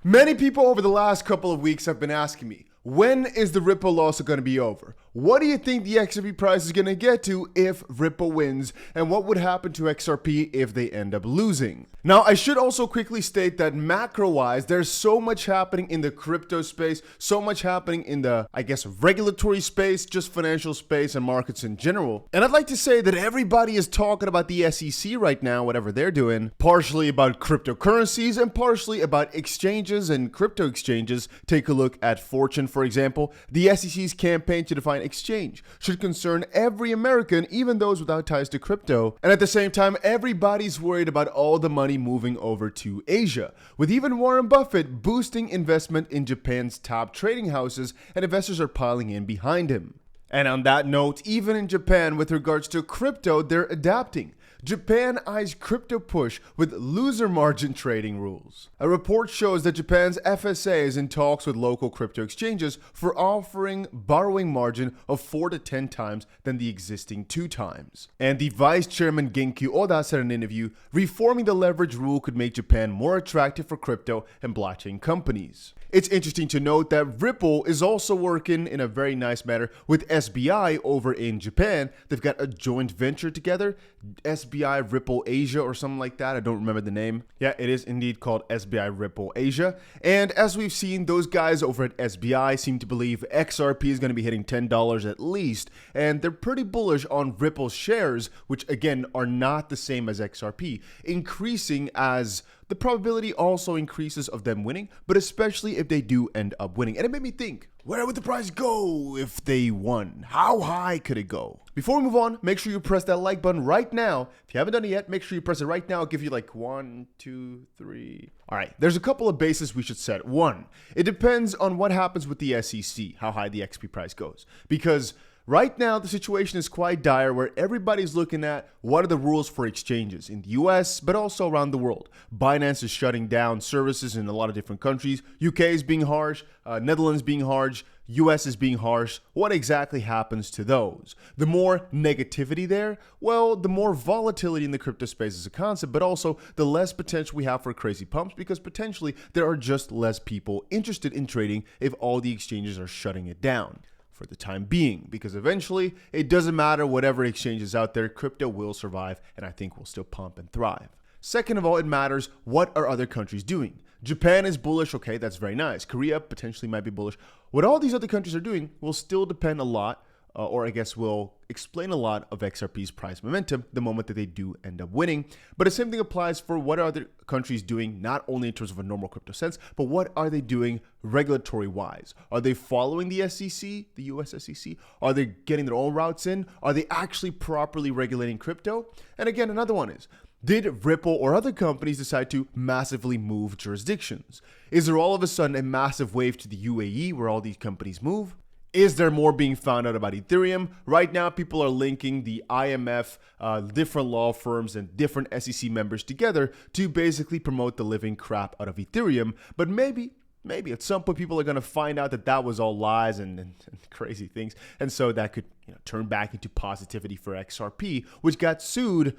Many people over the last couple of weeks have been asking me, when is the Ripple loss going to be over? What do you think the XRP price is going to get to if Ripple wins? And what would happen to XRP if they end up losing? Now, I should also quickly state that macro-wise, there's so much happening in the crypto space, so much happening in the, regulatory space, just financial space and markets in general. And I'd like to say that everybody is talking about the SEC right now, whatever they're doing, partially about cryptocurrencies and partially about exchanges and crypto exchanges. Take a look at Fortune, for example. The SEC's campaign to define exchange should concern every American, even those without ties to crypto. And at the same time, everybody's worried about all the money moving over to Asia, with even Warren Buffett boosting investment in Japan's top trading houses, and investors are piling in behind him. And on that note, even in Japan, with regards to crypto, they're adapting. Japan eyes crypto push with loser margin trading rules. A report shows that Japan's FSA is in talks with local crypto exchanges for offering borrowing margin of 4 to 10 times than the existing 2 times. And the vice chairman Genki Oda said in an interview, reforming the leverage rule could make Japan more attractive for crypto and blockchain companies. It's interesting to note that Ripple is also working in a very nice manner with SBI over in Japan. They've got a joint venture together, SBI Ripple Asia or something like that. I don't remember the name. Yeah, it is indeed called SBI Ripple Asia. And as we've seen, those guys over at SBI seem to believe XRP is going to be hitting $10 at least. And they're pretty bullish on Ripple's shares, which again are not the same as XRP, increasing as the probability also increases of them winning, but especially if they do end up winning. And it made me think, where would the price go if they won? How high could it go? Before we move on, make sure you press that like button right now. If you haven't done it yet, make sure you press it right now. I'll give you like 1, 2, 3. All right, there's a couple of bases we should set. One, it depends on what happens with the SEC, how high the XP price goes. Because right now, the situation is quite dire where everybody's looking at what are the rules for exchanges in the US, but also around the world. Binance is shutting down services in a lot of different countries. UK is being harsh, Netherlands being harsh, US is being harsh. What exactly happens to those? The more negativity there, well, the more volatility in the crypto space as a concept, but also the less potential we have for crazy pumps because potentially there are just less people interested in trading if all the exchanges are shutting it down. For the time being, because eventually it doesn't matter whatever exchange is out there, crypto will survive and I think will still pump and thrive. Second of all, it matters what are other countries doing. Japan is bullish, okay, that's very nice. Korea potentially might be bullish. What all these other countries are doing will still depend a lot, will explain a lot of XRP's price momentum the moment that they do end up winning. But the same thing applies for what are other countries doing, not only in terms of a normal crypto sense, but what are they doing regulatory wise? Are they following the SEC, the US SEC? Are they getting their own routes in? Are they actually properly regulating crypto? And again, another one is, did Ripple or other companies decide to massively move jurisdictions? Is there all of a sudden a massive wave to the UAE where all these companies move? Is there more being found out about Ethereum? Right now, people are linking the IMF, different law firms, and different SEC members together to basically promote the living crap out of Ethereum. But maybe at some point, people are going to find out that that was all lies and crazy things. And so that could turn back into positivity for XRP, which got sued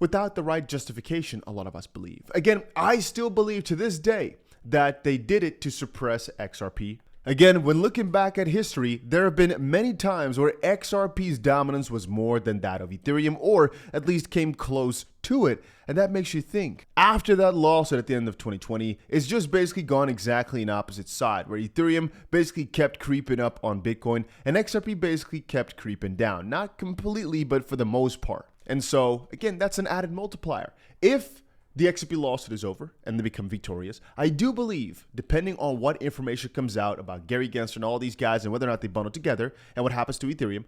without the right justification, a lot of us believe. Again, I still believe to this day that they did it to suppress XRP. Again, when looking back at history, there have been many times where XRP's dominance was more than that of Ethereum, or at least came close to it, and that makes you think. After that lawsuit at the end of 2020, it's just basically gone exactly in opposite side, where Ethereum basically kept creeping up on Bitcoin, and XRP basically kept creeping down. Not completely, but for the most part. And so, again, that's an added multiplier. If the XRP lawsuit is over and they become victorious, I do believe, depending on what information comes out about Gary Gensler and all these guys and whether or not they bundle together and what happens to Ethereum,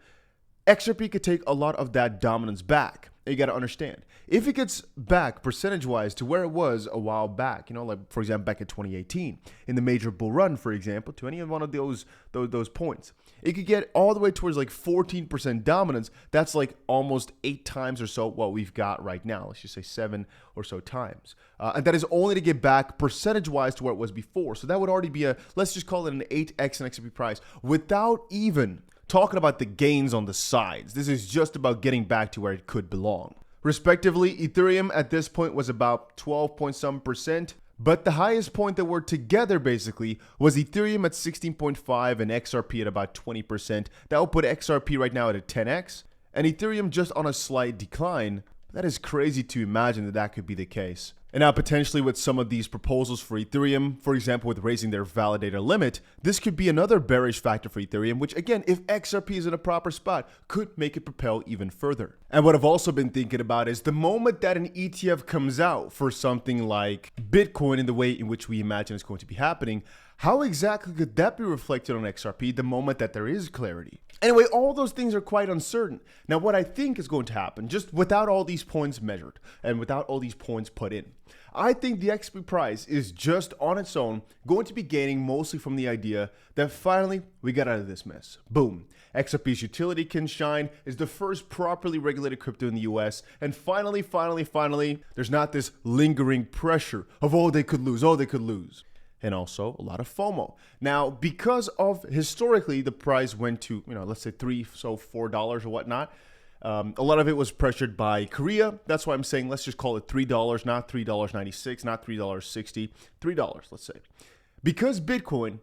XRP could take a lot of that dominance back. You got to understand, if it gets back percentage-wise to where it was a while back, like for example back in 2018 in the major bull run, for example, to any one of those points, it could get all the way towards like 14% dominance. That's like almost 8 times or so what we've got right now. Let's just say 7 or so times, and that is only to get back percentage-wise to where it was before. So that would already be let's just call it an 8x in XRP price without even talking about the gains on the sides. This is just about getting back to where it could belong. Respectively, Ethereum at this point was about 12 point some percent. But the highest point that were together basically was Ethereum at 16.5 and XRP at about 20%. That will put XRP right now at a 10x and Ethereum just on a slight decline. That is crazy to imagine that that could be the case. And now potentially with some of these proposals for Ethereum, for example, with raising their validator limit, this could be another bearish factor for Ethereum, which again, if XRP is in a proper spot, could make it propel even further. And what I've also been thinking about is the moment that an ETF comes out for something like Bitcoin in the way in which we imagine it's going to be happening, how exactly could that be reflected on XRP the moment that there is clarity? Anyway, all those things are quite uncertain. Now, what I think is going to happen, just without all these points measured and without all these points put in, I think the XRP price is just on its own going to be gaining mostly from the idea that finally we got out of this mess. Boom. XRP's utility can shine, is the first properly regulated crypto in the US, and finally, there's not this lingering pressure of, oh, they could lose. And also a lot of FOMO. Now, because of historically the price went to, let's say $4 or whatnot, a lot of it was pressured by Korea. That's why I'm saying let's just call it $3, not $3.96, not $3.60, $3, let's say. Because Bitcoin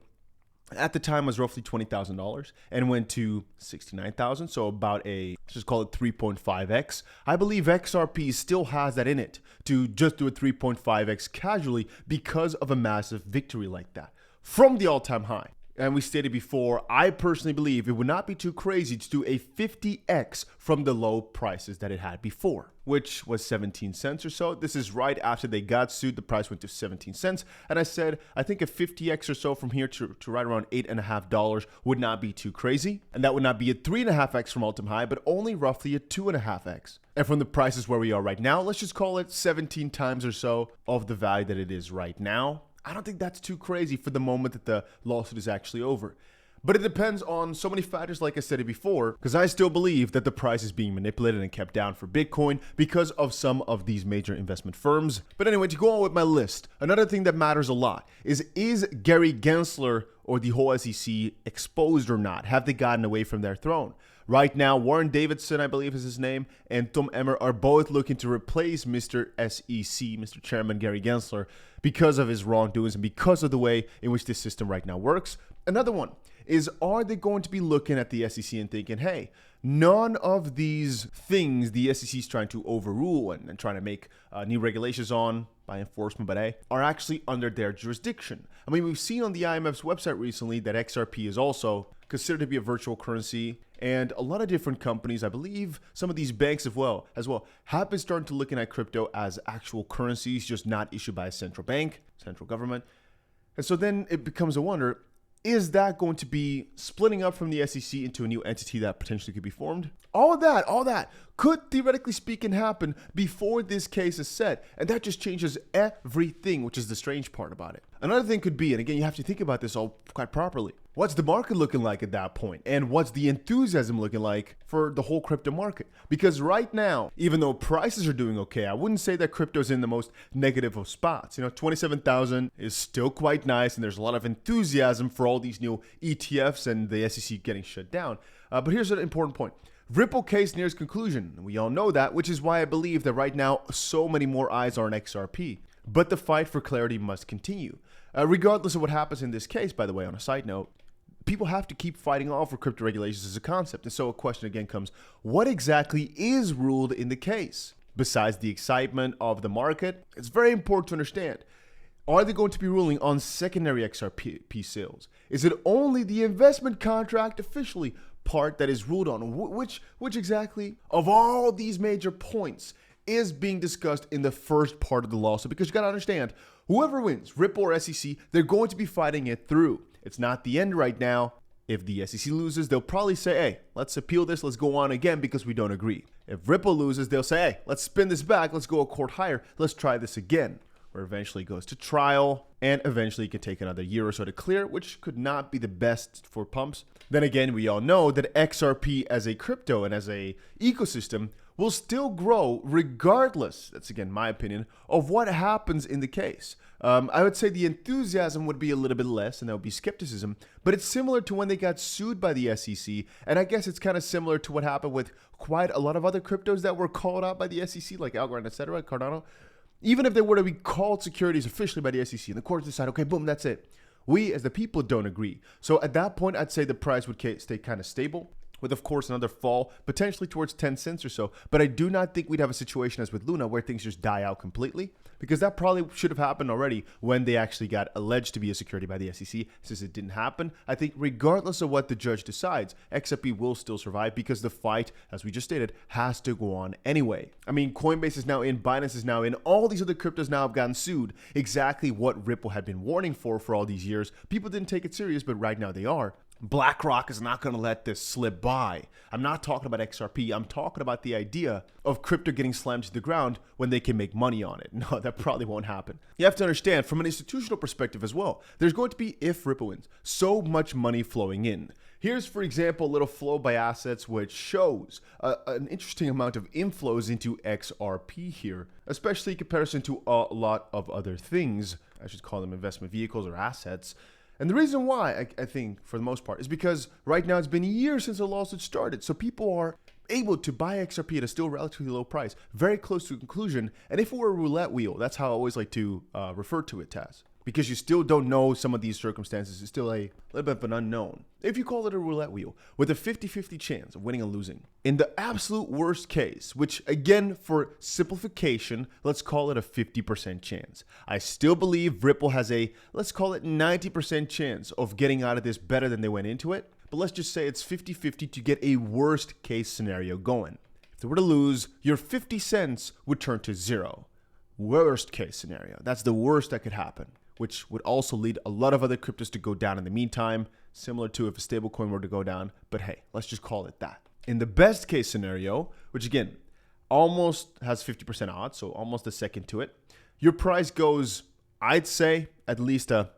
at the time was roughly $20,000 and went to $69,000, so about let's just call it 3.5x. I believe XRP still has that in it to just do a 3.5x casually because of a massive victory like that from the all-time high. And we stated before, I personally believe it would not be too crazy to do a 50x from the low prices that it had before, which was 17 cents or so. This is right after they got sued. The price went to 17 cents. And I said, I think a 50x or so from here to right around $8.50 would not be too crazy. And that would not be a 3.5x from all-time high, but only roughly a 2.5x. And from the prices where we are right now, let's just call it 17 times or so of the value that it is right now. I don't think that's too crazy for the moment that the lawsuit is actually over. But it depends on so many factors, like I said it before, because I still believe that the price is being manipulated and kept down for Bitcoin because of some of these major investment firms. But anyway, to go on with my list, another thing that matters a lot is Gary Gensler or the whole SEC exposed or not? Have they gotten away from their throne? Right now, Warren Davidson, I believe is his name, and Tom Emmer are both looking to replace Mr. SEC, Mr. Chairman Gary Gensler, because of his wrongdoings and because of the way in which this system right now works. Another one is, are they going to be looking at the SEC and thinking, hey, none of these things the SEC is trying to overrule and trying to make new regulations on by enforcement, but are actually under their jurisdiction. I mean, we've seen on the IMF's website recently that XRP is also considered to be a virtual currency, and a lot of different companies, I believe some of these banks as well, have been starting to looking at crypto as actual currencies, just not issued by a central bank, central government. And so then it becomes a wonder, is that going to be splitting up from the SEC into a new entity that potentially could be formed? All that could theoretically speaking happen before this case is set. And that just changes everything, which is the strange part about it. Another thing could be, and again, you have to think about this all quite properly. What's the market looking like at that point? And what's the enthusiasm looking like for the whole crypto market? Because right now, even though prices are doing okay, I wouldn't say that crypto is in the most negative of spots. 27,000 is still quite nice, and there's a lot of enthusiasm for all these new ETFs and the SEC getting shut down. But here's an important point. Ripple case nears conclusion. We all know that, which is why I believe that right now so many more eyes are on XRP. But the fight for clarity must continue. Regardless of what happens in this case, by the way, on a side note, people have to keep fighting off for crypto regulations as a concept. And so a question again comes, what exactly is ruled in the case? Besides the excitement of the market, it's very important to understand. Are they going to be ruling on secondary XRP sales? Is it only the investment contract officially part that is ruled on? Which exactly of all these major points is being discussed in the first part of the lawsuit? Because you got to understand, whoever wins, Ripple or SEC, they're going to be fighting it through. It's not the end right now. If the SEC loses, they'll probably say, hey, let's appeal this. Let's go on again because we don't agree. If Ripple loses, they'll say, hey, let's spin this back. Let's go a court higher. Let's try this again. Or eventually goes to trial, and eventually it can take another year or so to clear, which could not be the best for pumps. Then again, we all know that XRP as a crypto and as a ecosystem will still grow regardless, that's again my opinion, of what happens in the case. I would say the enthusiasm would be a little bit less, and there would be skepticism, but it's similar to when they got sued by the SEC, and I guess it's kind of similar to what happened with quite a lot of other cryptos that were called out by the SEC, like Algorand, etc., Cardano. Even if they were to be called securities officially by the SEC and the courts decide, okay, boom, that's it. We as the people don't agree. So at that point, I'd say the price would stay kind of stable, with, of course, another fall, potentially towards 10 cents or so. But I do not think we'd have a situation as with Luna where things just die out completely, because that probably should have happened already when they actually got alleged to be a security by the SEC. Since it didn't happen, I think regardless of what the judge decides, XRP will still survive because the fight, as we just stated, has to go on anyway. I mean, Coinbase is now in, Binance is now in, all these other cryptos now have gotten sued. Exactly what Ripple had been warning for all these years. People didn't take it serious, but right now they are. BlackRock is not going to let this slip by. I'm not talking about XRP. I'm talking about the idea of crypto getting slammed to the ground when they can make money on it. No, that probably won't happen. You have to understand, from an institutional perspective as well, there's going to be, if Ripple wins, so much money flowing in. Here's, for example, a little flow by assets, which shows an interesting amount of inflows into XRP here, especially in comparison to a lot of other things. I should call them investment vehicles or assets. And the reason why, I think, for the most part, is because right now it's been years since the lawsuit started. So people are able to buy XRP at a still relatively low price, very close to a conclusion. And if it were a roulette wheel, that's how I always like to refer to it as. Because you still don't know some of these circumstances. It's still a little bit of an unknown. If you call it a roulette wheel, with a 50-50 chance of winning and losing. In the absolute worst case, which again, for simplification, let's call it a 50% chance. I still believe Ripple has a, let's call it 90% chance of getting out of this better than they went into it. But let's just say it's 50-50 to get a worst case scenario going. If they were to lose, your 50 cents would turn to zero. Worst case scenario. That's the worst that could happen, which would also lead a lot of other cryptos to go down in the meantime, similar to if a stablecoin were to go down. But hey, let's just call it that. In the best case scenario, which again, almost has 50% odds, so almost a second to it, your price goes, I'd say, at least a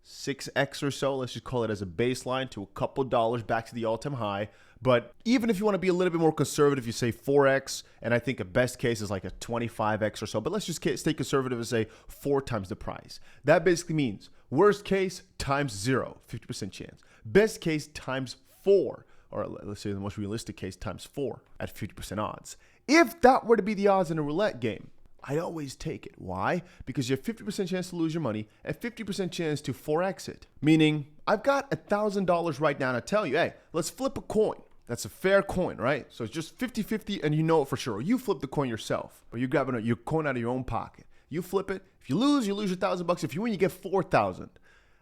6x or so. Let's just call it as a baseline to a couple dollars back to the all-time high. But even if you want to be a little bit more conservative, you say 4x, and I think a best case is like a 25x or so. But let's just stay conservative and say 4 times the price. That basically means worst case times 0, 50% chance. Best case times 4, or let's say the most realistic case times 4 at 50% odds. If that were to be the odds in a roulette game, I'd always take it. Why? Because you have 50% chance to lose your money and 50% chance to 4x it. Meaning, I've got $1,000 right now and I tell you, hey, let's flip a coin. That's a fair coin, right? So it's just 50-50 and you know it for sure. Or you flip the coin yourself, or you're grabbing your coin out of your own pocket. You flip it. If you lose your $1,000. If you win, you get 4,000.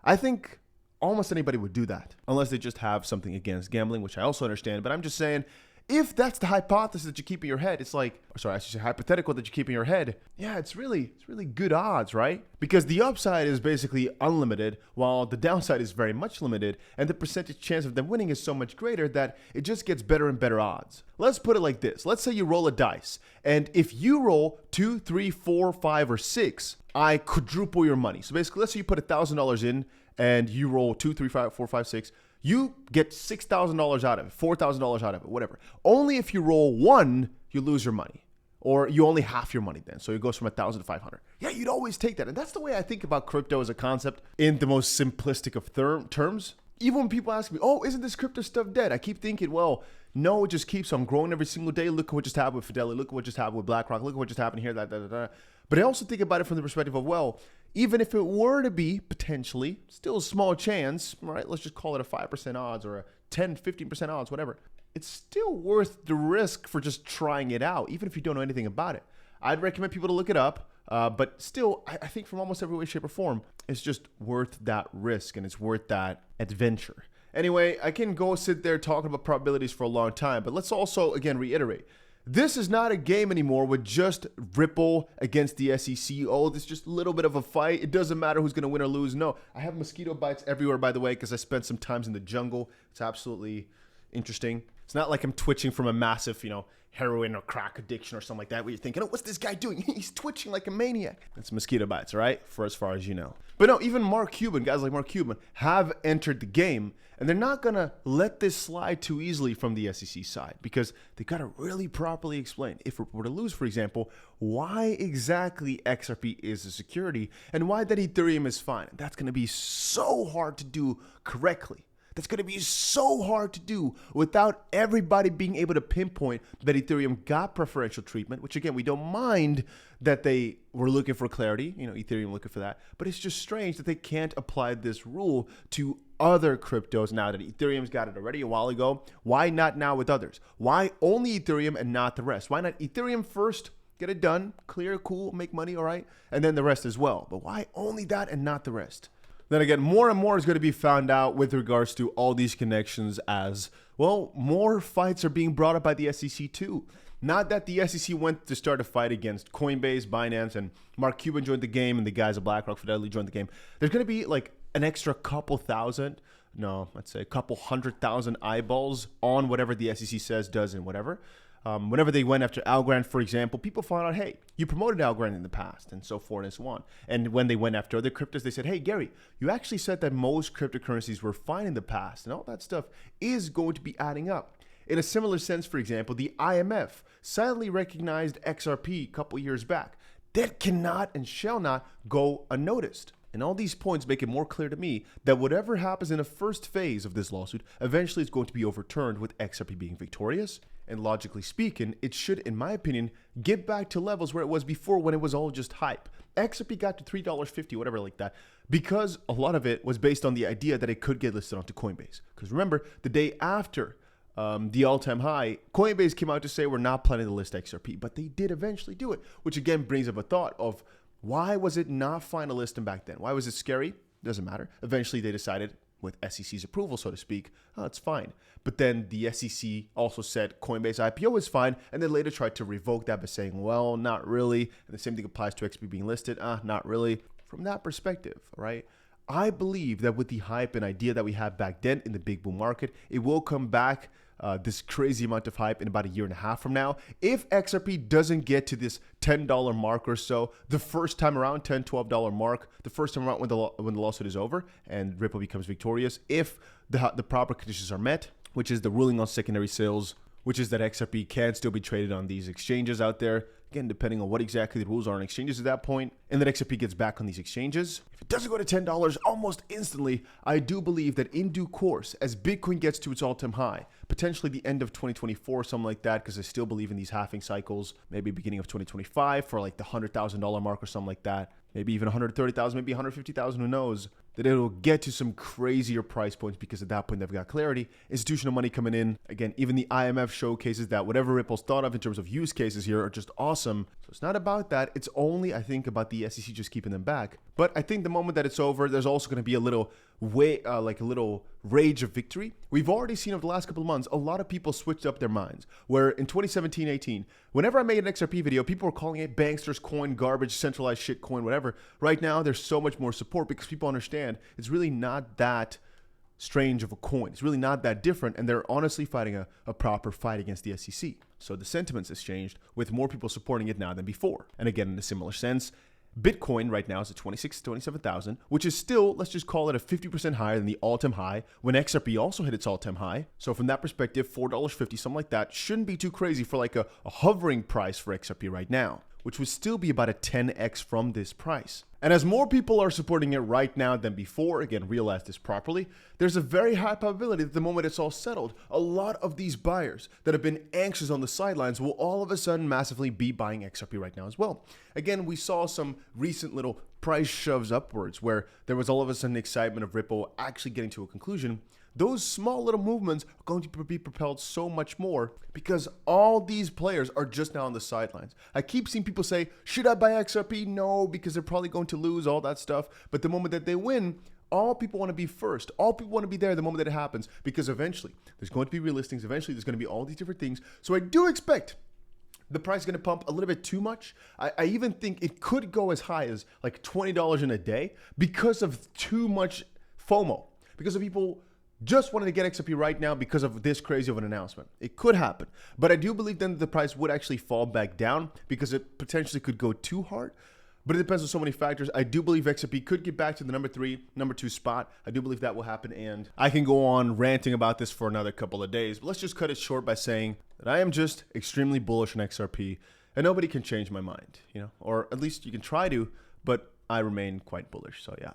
I think almost anybody would do that, unless they just have something against gambling, which I also understand. But I'm just saying, if that's the hypothesis that you keep in your head, it's like, sorry, I should say hypothetical that you keep in your head. Yeah, it's really good odds, right? Because the upside is basically unlimited, while the downside is very much limited, and the percentage chance of them winning is so much greater that it just gets better and better odds. Let's put it like this. Let's say you roll a dice, and if you roll 2, 3, 4, 5, or 6, I quadruple your money. So basically, let's say you put $1,000 in, and you roll 2, 3, 4, 5, 6. You get $6,000 out of it, $4,000 out of it, whatever. Only if you roll 1, you lose your money. Or you only half your money then. So it goes from 1,000 to 500. Yeah, you'd always take that. And that's the way I think about crypto as a concept in the most simplistic of terms. Even when people ask me, oh, isn't this crypto stuff dead? I keep thinking, well, no, it just keeps on growing every single day. Look at what just happened with Fidelity. Look at what just happened with BlackRock. Look at what just happened here, that. But I also think about it from the perspective of, well, even if it were to be potentially still a small chance, right? Let's just call it a 5% odds or a 10, 15% odds, whatever. It's still worth the risk for just trying it out, even if you don't know anything about it. I'd recommend people to look it up. But still, I think from almost every way, shape, or form, it's just worth that risk and it's worth that adventure. Anyway, I can go sit there talking about probabilities for a long time, but let's also, again, reiterate. This is not a game anymore with just Ripple against the SEC. Oh, this is just a little bit of a fight. It doesn't matter who's going to win or lose. No, I have mosquito bites everywhere, by the way, because I spent some times in the jungle. It's absolutely interesting. It's not like I'm twitching from a massive, heroin or crack addiction or something like that, where you're thinking, oh, what's this guy doing? He's twitching like a maniac. It's mosquito bites, right? For as far as you know. But no, even Mark Cuban, guys like Mark Cuban, have entered the game, and they're not going to let this slide too easily from the SEC side, because they got to really properly explain, if we were to lose, for example, why exactly XRP is a security and why that Ethereum is fine. That's going to be so hard to do correctly. That's going to be so hard to do without everybody being able to pinpoint that Ethereum got preferential treatment, which again, we don't mind that they were looking for clarity, Ethereum looking for that, but it's just strange that they can't apply this rule to other cryptos now that Ethereum's got it already a while ago. Why not now with others? Why only Ethereum and not the rest? Why not Ethereum first? Get it done, clear, cool, make money, all right, and then the rest as well. But why only that and not the rest? Then again, more and more is going to be found out with regards to all these connections as, well, more fights are being brought up by the SEC too. Not that the SEC went to start a fight against Coinbase, Binance, and Mark Cuban joined the game and the guys at BlackRock, Fidelity joined the game. There's going to be like an extra couple thousand, let's say a couple 100,000 eyeballs on whatever the SEC says, does, and whatever. Whenever they went after Algorand, for example, people found out, hey, you promoted Algorand in the past, and so forth and so on. And when they went after other cryptos, they said, hey, Gary, you actually said that most cryptocurrencies were fine in the past, and all that stuff is going to be adding up. In a similar sense, for example, the IMF silently recognized XRP a couple years back. That cannot and shall not go unnoticed. And all these points make it more clear to me that whatever happens in the first phase of this lawsuit eventually is going to be overturned with XRP being victorious. And logically speaking, it should, in my opinion, get back to levels where it was before when it was all just hype. XRP got to $3.50, whatever like that, because a lot of it was based on the idea that it could get listed onto Coinbase. Because remember, the day after the all-time high, Coinbase came out to say we're not planning to list XRP, but they did eventually do it, which again brings up a thought of why was it not fine to list them back then? Why was it scary? Doesn't matter. Eventually they decided, with SEC's approval, so to speak, oh, it's fine. But then the SEC also said Coinbase IPO is fine, and then later tried to revoke that by saying, well, not really. And the same thing applies to XP being listed. Not really. From that perspective, right? I believe that with the hype and idea that we had back then in the big boom market, it will come back this crazy amount of hype in about a year and a half from now. If XRP doesn't get to this $10 mark or so, the first time around, $10, $12 mark, the first time around when the lawsuit is over and Ripple becomes victorious, if the proper conditions are met, which is the ruling on secondary sales, which is that XRP can still be traded on these exchanges out there, again, depending on what exactly the rules are on exchanges at that point, and that XRP gets back on these exchanges. If it doesn't go to $10 almost instantly, I do believe that in due course, as Bitcoin gets to its all-time high, potentially the end of 2024, something like that, because I still believe in these halving cycles, maybe beginning of 2025 for like the $100,000 mark or something like that, maybe even 130,000, maybe 150,000, who knows, that it'll get to some crazier price points because at that point they've got clarity, institutional money coming in. Again, even the IMF showcases that whatever Ripple's thought of in terms of use cases here are just awesome. So it's not about that. It's only, I think, about the SEC just keeping them back. But I think the moment that it's over, there's also going to be a little like a little rage of victory. We've already seen over the last couple of months, a lot of people switched up their minds. Where in 2017-18, whenever I made an XRP video, people were calling it banksters coin, garbage, centralized shit coin, whatever. Right now, there's so much more support because people understand it's really not that strange of a coin. It's really not that different, and they're honestly fighting a proper fight against the SEC. So the sentiments has changed with more people supporting it now than before. And again, in a similar sense, Bitcoin right now is at 26,000 to 27,000, which is still, let's just call it a 50% higher than the all-time high when XRP also hit its all-time high. So from that perspective, $4.50, something like that, shouldn't be too crazy for like a hovering price for XRP right now, which would still be about a 10x from this price. And as more people are supporting it right now than before, again, realize this properly, there's a very high probability that the moment it's all settled, a lot of these buyers that have been anxious on the sidelines will all of a sudden massively be buying XRP right now as well. Again, we saw some recent little price shoves upwards where there was all of a sudden excitement of Ripple actually getting to a conclusion. Those small little movements are going to be propelled so much more because all these players are just now on the sidelines. I keep seeing people say, should I buy XRP? No, because they're probably going to lose, all that stuff. But the moment that they win, all people want to be first. All people want to be there the moment that it happens because eventually there's going to be relistings. Eventually there's going to be all these different things. So I do expect the price is going to pump a little bit too much. I even think it could go as high as like $20 in a day because of too much FOMO, because of people just wanted to get XRP right now because of this crazy of an announcement. It could happen. But I do believe then that the price would actually fall back down because it potentially could go too hard. But it depends on so many factors. I do believe XRP could get back to the number 3, number 2 spot. I do believe that will happen. And I can go on ranting about this for another couple of days. But let's just cut it short by saying that I am just extremely bullish on XRP. And nobody can change my mind, or at least you can try to. But I remain quite bullish. So yeah,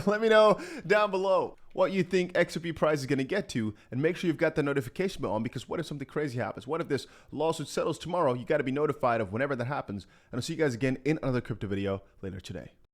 let me know down below what you think XRP price is going to get to, and make sure you've got the notification bell on, because what if something crazy happens? What if this lawsuit settles tomorrow? You got to be notified of whenever that happens. And I'll see you guys again in another crypto video later today.